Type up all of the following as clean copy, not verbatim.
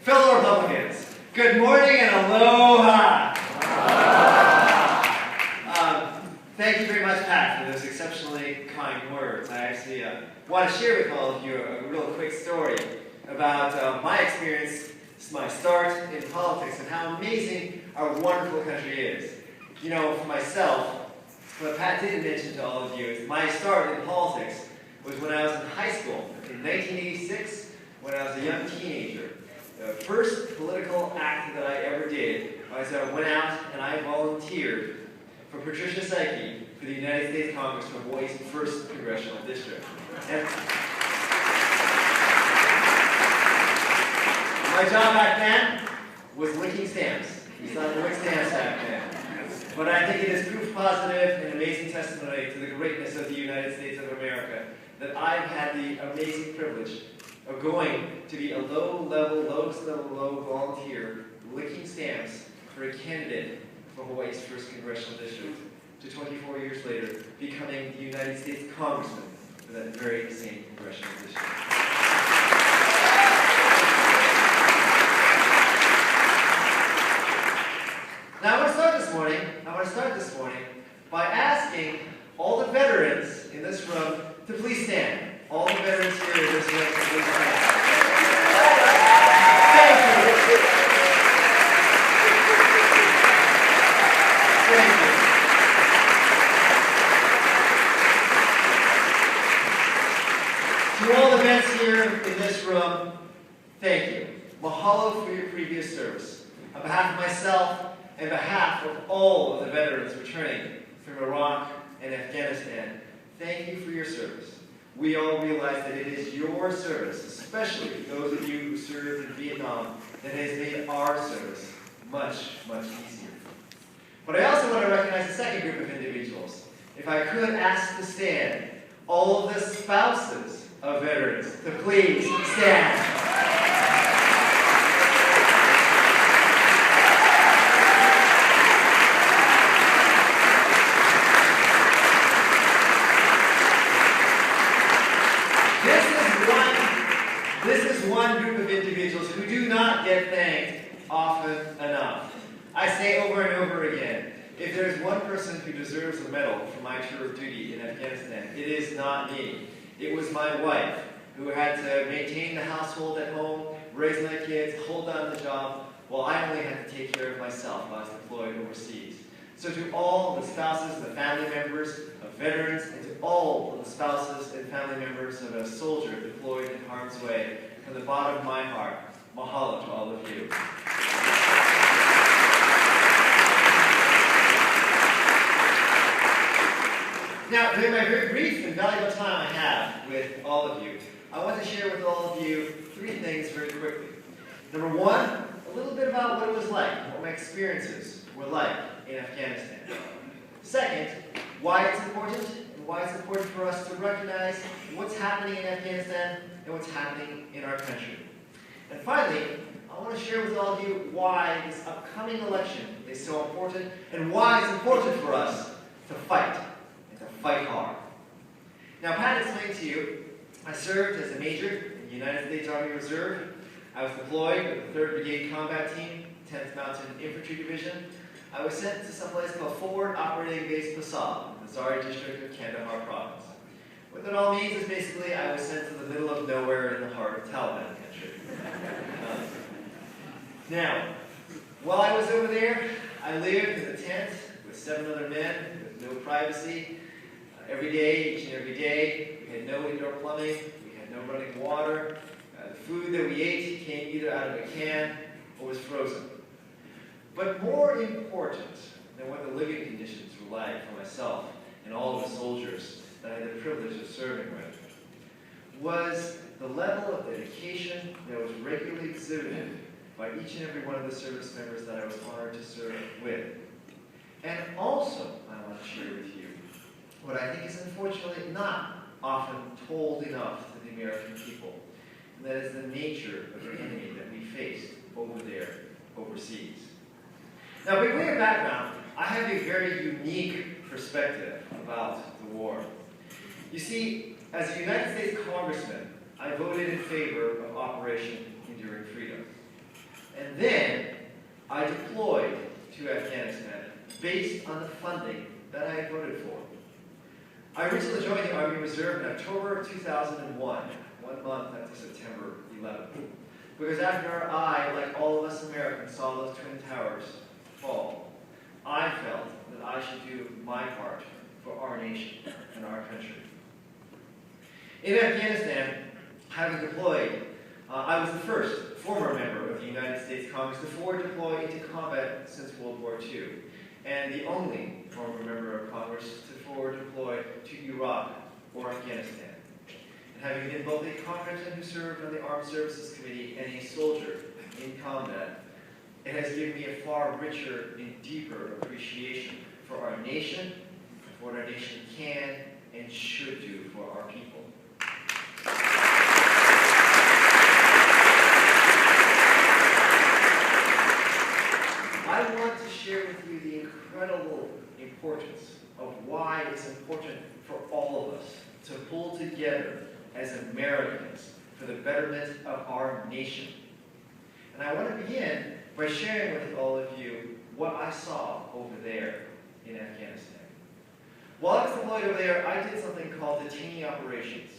Fellow Republicans, good morning and aloha! Thank you very much, Pat, for those exceptionally kind words. I actually want to share with all of you a real quick story about my experience, my start in politics, and how amazing our wonderful country is. You know, for myself, what Pat didn't mention to all of you is my start in politics was when I was in high school in 1986, when I was a young teenager. The first political act that I ever did was I went out and I volunteered for Patricia Saiki for the United States Congress for Hawaii's 1st Congressional District. And my job back then was licking stamps. We still had to lick stamps back then. But I think it is proof positive and amazing testimony to the greatness of the United States of America that I've had the amazing privilege of going to be a lowest level volunteer licking stamps for a candidate for Hawaii's 1st Congressional District, to 24 years later becoming the United States Congressman for that very same Congressional District. Now I want to start this morning by asking all the veterans in this room to please stand. All the veterans here in this room to please stand. Thank you. Thank you. To all the vets here in this room, thank you. Mahalo for your previous service. On behalf of myself and behalf of all of the veterans returning from Iraq and Afghanistan, thank you for your service. We all realize that it is your service, especially those of you who served in Vietnam, that has made our service much, much easier. But I also want to recognize a second group of individuals. If I could ask to stand, all of the spouses of veterans to please stand. This is one group of individuals who do not get thanked often enough. I say over and over again, if there's one person who deserves a medal for my tour of duty in Afghanistan, it is not me. It was my wife, who had to maintain the household at home, raise my kids, hold down the job, while I only had to take care of myself while I was deployed overseas. So to all the spouses and the family members of veterans, and to all of the spouses and family members of a soldier deployed in harm's way, from the bottom of my heart, mahalo to all of you. Now, during my very brief and valuable time I have with all of you, I want to share with all of you 3 things very quickly. Number 1, a little bit about what it was like, what my experiences were like in Afghanistan. Second, why it's important, and why it's important for us to recognize what's happening in Afghanistan and what's happening in our country. And finally, I want to share with all of you why this upcoming election is so important and why it's important for us to fight, and to fight hard. Now, Pat explained to you, I served as a major in the United States Army Reserve. I was deployed with the 3rd Brigade Combat Team, 10th Mountain Infantry Division. I was sent to some place called Forward Operating Base Pasal, in the Zari district of Kandahar province. What that all means is basically I was sent to the middle of nowhere in the heart of Taliban country. Now, while I was over there, I lived in a tent with 7 other men with no privacy. Every day, each and every day, we had no indoor plumbing, we had no running water. The food that we ate came either out of a can or was frozen. But more important than what the living conditions were like for myself and all of the soldiers that I had the privilege of serving with was the level of dedication that was regularly exhibited by each and every one of the service members that I was honored to serve with. And also, I want to share with you what I think is unfortunately not often told enough to the American people, and that is the nature of the enemy that we faced over there, overseas. Now, by way of background, I have a very unique perspective about the war. You see, as a United States Congressman, I voted in favor of Operation based on the funding that I had voted for. I originally joined the Army Reserve in October of 2001, 1 month after September 11th. Because after I, like all of us Americans, saw those Twin Towers fall, I felt that I should do my part for our nation and our country. In Afghanistan, having deployed, I was the first former member of the United States Congress to forward deploy into combat since World War II, and the only former member of Congress to forward deploy to Iraq or Afghanistan. And having been both a congressman who served on the Armed Services Committee and a soldier in combat, it has given me a far richer and deeper appreciation for our nation, for what our nation can and should do for our people. I want to share with you the incredible importance of why it's important for all of us to pull together as Americans for the betterment of our nation. And I want to begin by sharing with all of you what I saw over there in Afghanistan. While I was deployed over there, I did something called detainee operations.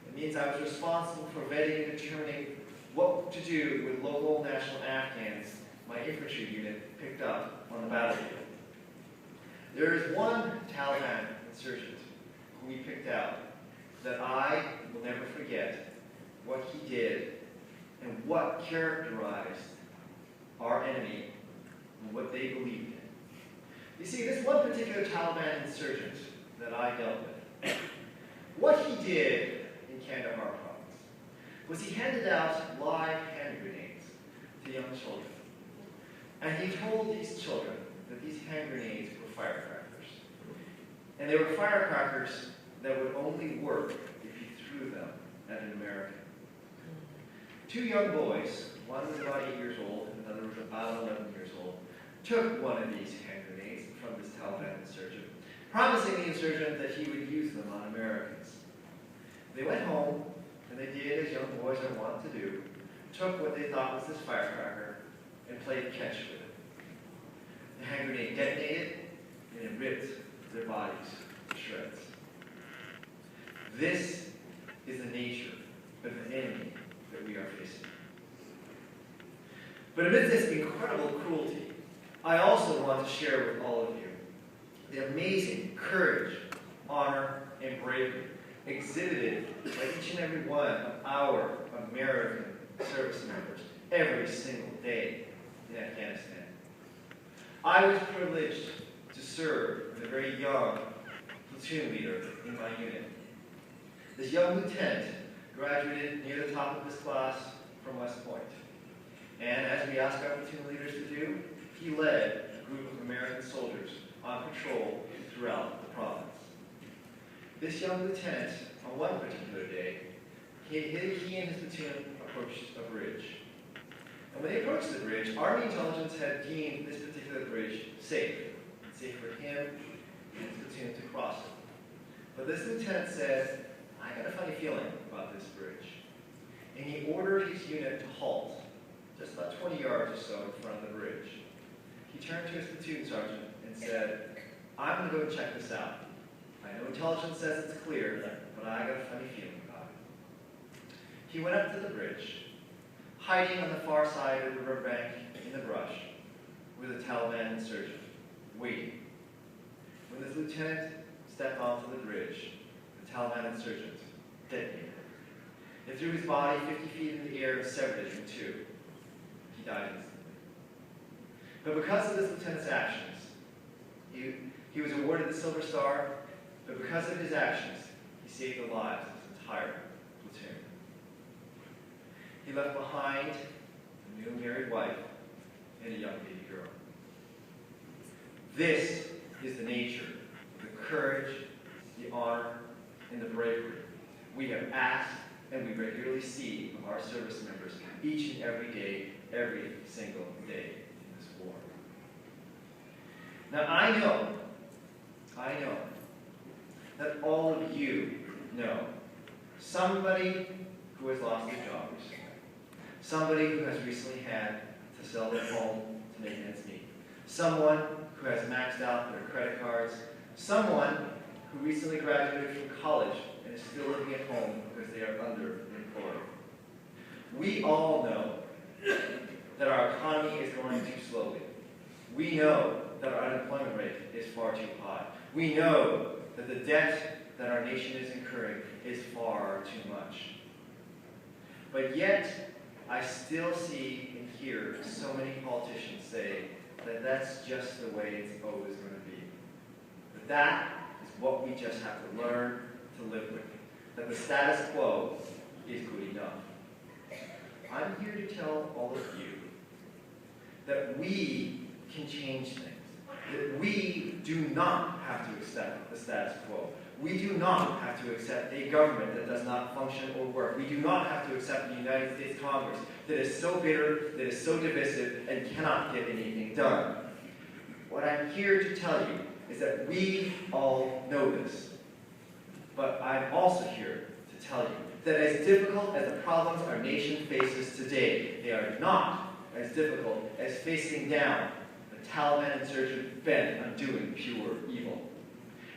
It means I was responsible for vetting and determining what to do with local national Afghans my infantry unit picked up on the battlefield. There is one Taliban insurgent who we picked out that I will never forget what he did and what characterized our enemy and what they believed in. You see, this one particular Taliban insurgent that I dealt with, what he did in Kandahar province was he handed out live hand grenades to young children. And he told these children that these hand grenades were firecrackers. And they were firecrackers that would only work if you threw them at an American. 2 young boys, one was about 8 years old and another was about 11 years old, took one of these hand grenades from this Taliban insurgent, promising the insurgent that he would use them on Americans. They went home, and they did as young boys are wont to do, took what they thought was this firecracker and played catch with it. The hand grenade detonated, and it ripped their bodies to shreds. This is the nature of the enemy that we are facing. But amidst this incredible cruelty, I also want to share with all of you the amazing courage, honor, and bravery exhibited by each and every one of our American service members every single day in Afghanistan. I was privileged to serve with a very young platoon leader in my unit. This young lieutenant graduated near the top of his class from West Point. And as we asked our platoon leaders to do, he led a group of American soldiers on patrol throughout the province. This young lieutenant, on one particular day, he and his platoon approached a bridge. And when they approached the bridge, Army intelligence had deemed this particular bridge safe for him and his platoon to cross it. But this lieutenant said, I got a funny feeling about this bridge. And he ordered his unit to halt, just about 20 yards or so in front of the bridge. He turned to his platoon sergeant and said, I'm going to go and check this out. I know intelligence says it's clear, but I got a funny feeling about it. He went up to the bridge. Hiding on the far side of the riverbank in the brush with a Taliban insurgent, waiting. When this lieutenant stepped onto the bridge, the Taliban insurgent detonated. It threw his body 50 feet in the air and severed it in two. He died instantly. But because of this lieutenant's actions, he was awarded the Silver Star, but because of his actions, he saved the lives of his entire platoon. He left behind a new married wife and a young baby girl. This is the nature of the courage, the honor, and the bravery we have asked and we regularly see of our service members each and every day, every single day in this war. Now I know that all of you know somebody who has lost their job recently. Somebody who has recently had to sell their home to make ends meet. someone who has maxed out their credit cards, someone who recently graduated from college and is still living at home because they are underemployed. We all know that our economy is growing too slowly. We know that our unemployment rate is far too high. We know that the debt that our nation is incurring is far too much. But yet, I still see and hear so many politicians say that that's just the way it's always going to be. But that is what we just have to learn to live with. That the status quo is good enough. I'm here to tell all of you that we can change things. That we do not have to accept the status quo. We do not have to accept a government that does not function or work. We do not have to accept the United States Congress that is so bitter, that is so divisive, and cannot get anything done. What I'm here to tell you is that we all know this. But I'm also here to tell you that as difficult as the problems our nation faces today, they are not as difficult as facing down the Taliban insurgent bent on doing pure evil.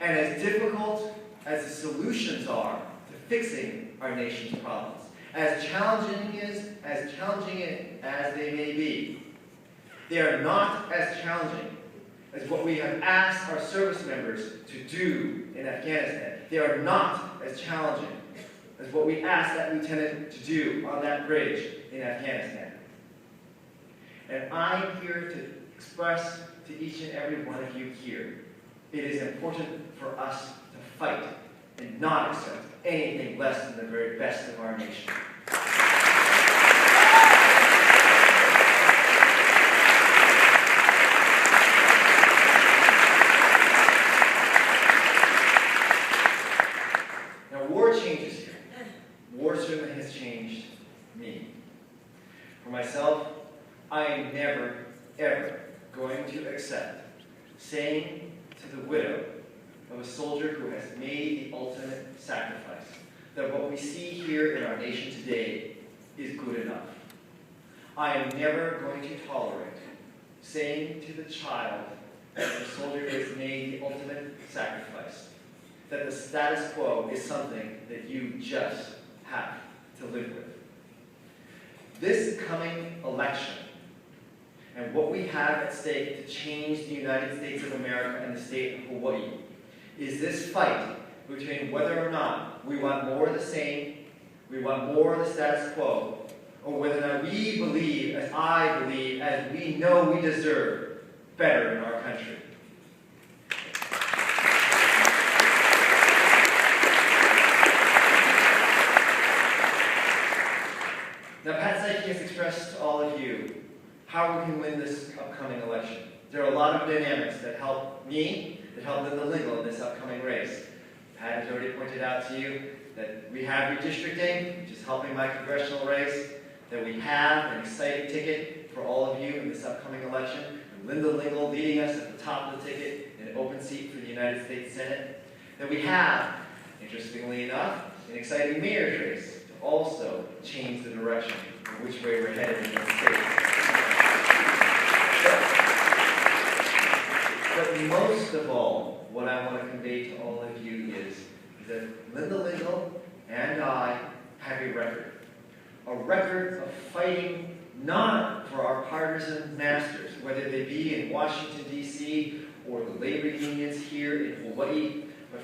And as difficult as the solutions are to fixing our nation's problems, as challenging as they may be, they are not as challenging as what we have asked our service members to do in Afghanistan. They are not as challenging as what we asked that lieutenant to do on that bridge in Afghanistan. And I'm here to express to each and every one of you here, it is important for us to fight and not accept anything less than the very best of our nation. Now, war changes here. War certainly has changed me. For myself, I am never, ever going to accept saying to the widow of a soldier who has made the ultimate sacrifice that what we see here in our nation today is good enough. I am never going to tolerate saying to the child of the soldier who has made the ultimate sacrifice that the status quo is something that you just have to live with. This coming election and what we have at stake to change the United States of America and the state of Hawaii is this fight between whether or not we want more of the same, we want more of the status quo, or whether or not we believe, as I believe, as we know we deserve, better in our country. Now, Pat Saiki has expressed to all of you how we can win this upcoming election. There are a lot of dynamics that help me, that help Linda Lingle in this upcoming race. Pat has already pointed out to you that we have redistricting, which is helping my congressional race, that we have an exciting ticket for all of you in this upcoming election, and Linda Lingle leading us at the top of the ticket in an open seat for the United States Senate, that we have, interestingly enough, an exciting mayor's race to also change the direction of which way we're headed in this state. But most of all, what I want to convey to all of you is that Linda Lingle and I have a record of fighting not for our partisan masters, whether they be in Washington, D.C., or the labor unions here in Hawaii,